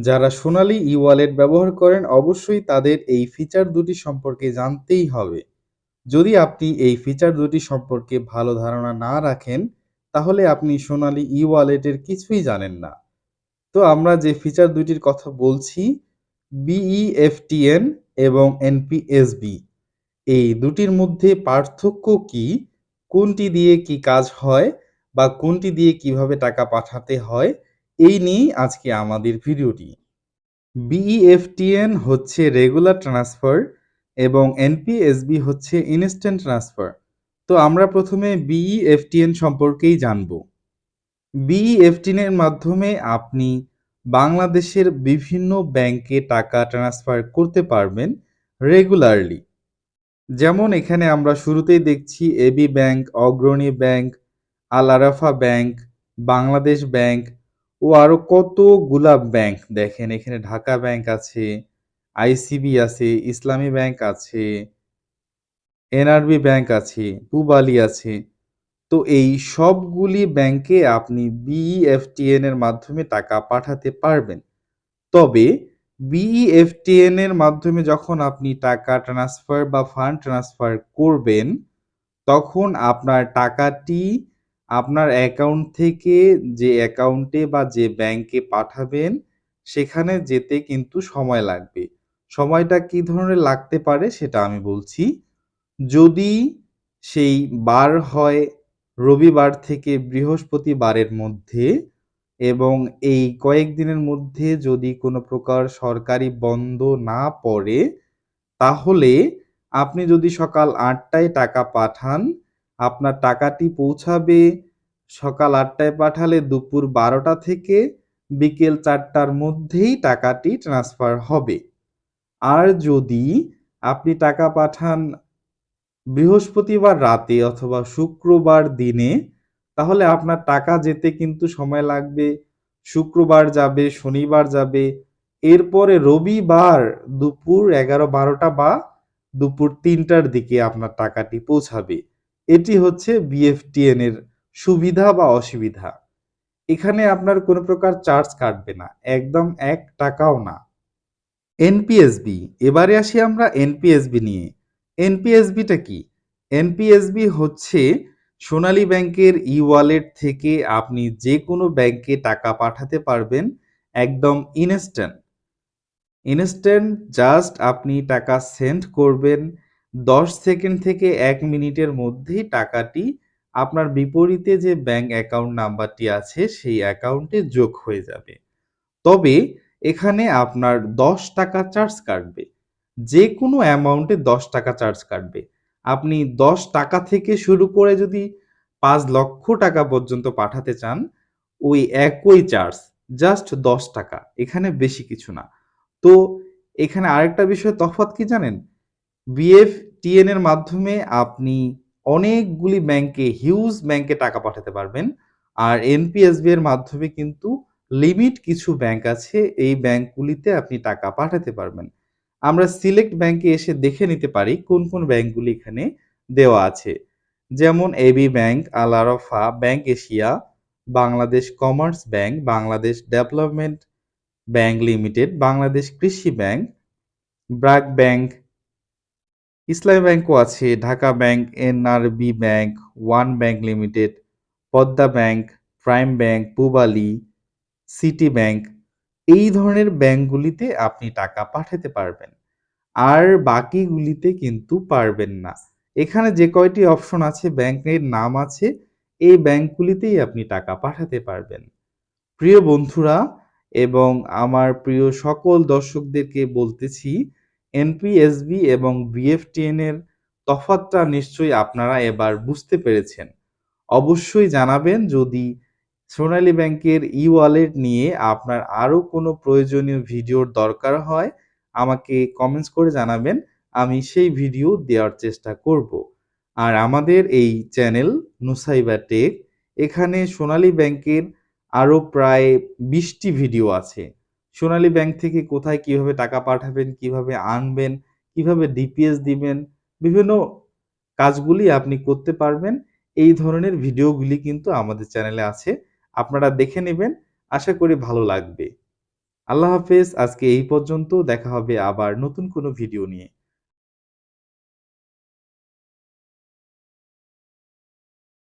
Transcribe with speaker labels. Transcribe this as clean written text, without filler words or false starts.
Speaker 1: যারা সোনালী ই-ওয়ালেট ব্যবহার করেন অবশ্যই তাদের এই ফিচার দুটি সম্পর্কে জানতেই হবে। যদি আপনি এই ফিচার দুটি সম্পর্কে ভালো ধারণা না রাখেন, তাহলে আপনি সোনালী ই-ওয়ালেটের কিছুই জানেন না। তো আমরা যে ফিচার দুটির কথা বলছি, BEFTN এবং NPSB। এই দুটির মধ্যে পার্থক্য কি? কোনটি দিয়ে কি কাজ হয়? বা কোনটি দিয়ে কিভাবে টাকা পাঠাতে হয়? এই নিয়েই আজকে আমাদের ভিডিওটি। BEFTN হচ্ছে রেগুলার ট্রান্সফার এবং NPSB হচ্ছে ইনস্ট্যান্ট ট্রান্সফার। তো আমরা প্রথমে BEFTN সম্পর্কেই জানব। BEFTN এর মাধ্যমে আপনি বাংলাদেশের বিভিন্ন ব্যাংকে টাকা ট্রান্সফার করতে পারবেন রেগুলারলি। যেমন এখানে আমরা শুরুতেই দেখছি এবি ব্যাংক, অগ্রণী bank, Al Arafah bank, Bangladesh bank ও আরো কতগুলা ব্যাংক। দেখেন এখানে ঢাকা ব্যাংক আছে, আইসিবি আছে, ইসলামী ব্যাংক আছে, এনআরবি ব্যাংক আছে, পূবালী আছে। তো এই সবগুলি ব্যাংকে আপনি BEFTN এর মাধ্যমে টাকা পাঠাতে পারবেন। তবে BEFTN এর মাধ্যমে যখন আপনি টাকা ট্রান্সফার বা ফান্ড ট্রান্সফার করবেন, তখন আপনার টাকাটি আপনার অ্যাকাউন্ট থেকে যে অ্যাকাউন্টে বা যে ব্যাংকে পাঠাবেন, সেখানে যেতে কিন্তু সময় লাগবে। সময়টা কি ধরনের লাগতে পারে সেটা আমি বলছি। যদি সেই বার হয় রবিবার থেকে বৃহস্পতিবারের মধ্যে এবং এই কয়েকদিনের মধ্যে যদি কোনো প্রকার সরকারি বন্ধ না পড়ে, তাহলে আপনি যদি সকাল ৮টায় টাকা পাঠান, আপনার টাকাটি পৌঁছাবে সকাল ৮টায় পাঠালে দুপুর ১২টা থেকে বিকেল ৪টার মধ্যেই টাকাটি ট্রান্সফার হবে। আর যদি আপনি টাকা পাঠান বৃহস্পতিবার রাতে অথবা শুক্রবার দিনে, তাহলে আপনার টাকা যেতে কিন্তু সময় লাগবে। শুক্রবার যাবে, শনিবার যাবে, এরপরে রবিবার দুপুর ১১-১২টা বা দুপুর ৩টার দিকে আপনার টাকাটি পৌঁছাবে। এটি হচ্ছে BEFTN এর সুবিধা বা অসুবিধা। এখানে আপনার কোনো প্রকার চার্জ কাটবে না, একদম ১ টাকাও না। এনপিএসবি, এবারে আসি আমরা এনপিএসবি নিয়ে। এনপিএসবিটা কি? এনপিএসবি হচ্ছে সোনালী ব্যাংকের ই-ওয়ালেট থেকে আপনি যে কোনো ব্যাংকে টাকা পাঠাতে পারবেন একদম ইনস্ট্যান্ট। ইনস্ট্যান্ট জাস্ট আপনি টাকা সেন্ড করবেন, ১০ সেকেন্ড থেকে ১ মিনিটের মধ্যেই টাকাটি আপনার বিপরীতে যে ব্যাংক অ্যাকাউন্ট নাম্বারটি আছে সেই অ্যাকাউন্টে যোগ হয়ে যাবে। তবে এখানে আপনার ১০ টাকা চার্জ কাটবে। যে কোনো অ্যামাউন্টে ১০ টাকা চার্জ কাটবে। আপনি ১০ টাকা থেকে শুরু করে যদি ৫ লক্ষ টাকা পর্যন্ত পাঠাতে চান, ওই একই চার্জ, জাস্ট ১০ টাকা। এখানে বেশি কিছু না। তো এখানে আরেকটা বিষয় তফাৎ কি জানেন? BEFTN এর মাধ্যমে আপনি অনেকগুলি ব্যাংকে, হিউজ ব্যাংকে টাকা পাঠাতে পারবেন। আর NPSB এর মাধ্যমে কিন্তু লিমিট কিছু ব্যাংক আছে, এই ব্যাংকগুলিতে আপনি টাকা পাঠাতে পারবেন। আমরা সিলেক্ট ব্যাংকে এসে দেখে নিতে পারি কোন কোন ব্যাংকগুলি এখানে দেওয়া আছে। যেমন AB Bank, Al Arafah, Bank Asia, Bangladesh Commerce Bank, Bangladesh Development Bank Limited, Bangladesh Krishi Bank, BRAC Bank, Islami ব্যাংকও আছে, Dhaka Bank, NRB Bank, One Bank Limited, Padma Bank, Prime Bank, Pubali, City Bank. এই ধরনের ব্যাংকগুলিতে আপনি টাকা পাঠাতে পারবেন। আর বাকিগুলিতে কিন্তু পারবেন না। এখানে যে কয়টি অপশন আছে, ব্যাংকের নাম আছে, এই ব্যাংকগুলিতেই আপনি টাকা পাঠাতে পারবেন। প্রিয় বন্ধুরা এবং আমার প্রিয় সকল দর্শকদেরকে বলতেছি, এনপিএসবি এবং BEFTN এর তফাৎটা নিশ্চয়ই আপনারা এবার বুঝতে পেরেছেন। অবশ্যই জানাবেন যদি সোনালী ব্যাংকের ই-ওয়ালেট নিয়ে আপনার আরও কোনো প্রয়োজনীয় ভিডিওর দরকার হয়, আমাকে কমেন্টস করে জানাবেন। আমি সেই ভিডিও দেওয়ার চেষ্টা করব। আর আমাদের এই চ্যানেল নুসাইবা টেক, এখানে সোনালী ব্যাংকের আরও প্রায় ২০টি ভিডিও আছে। সোনালী ব্যাংক থেকে কোথায় কিভাবে টাকা পাঠাবেন, কিভাবে আনবেন, কিভাবে ডিপিএস দিবেন, বিভিন্ন কাজগুলি আপনি করতে পারবেন। এই ধরনের ভিডিওগুলি কিন্তু আমাদের চ্যানেলে আছে। আপনারা দেখে নেবেন। আশা করি ভালো লাগবে। আল্লাহ হাফেজ। আজকে এই পর্যন্ত। দেখা হবে আবার নতুন কোনো ভিডিও নিয়ে।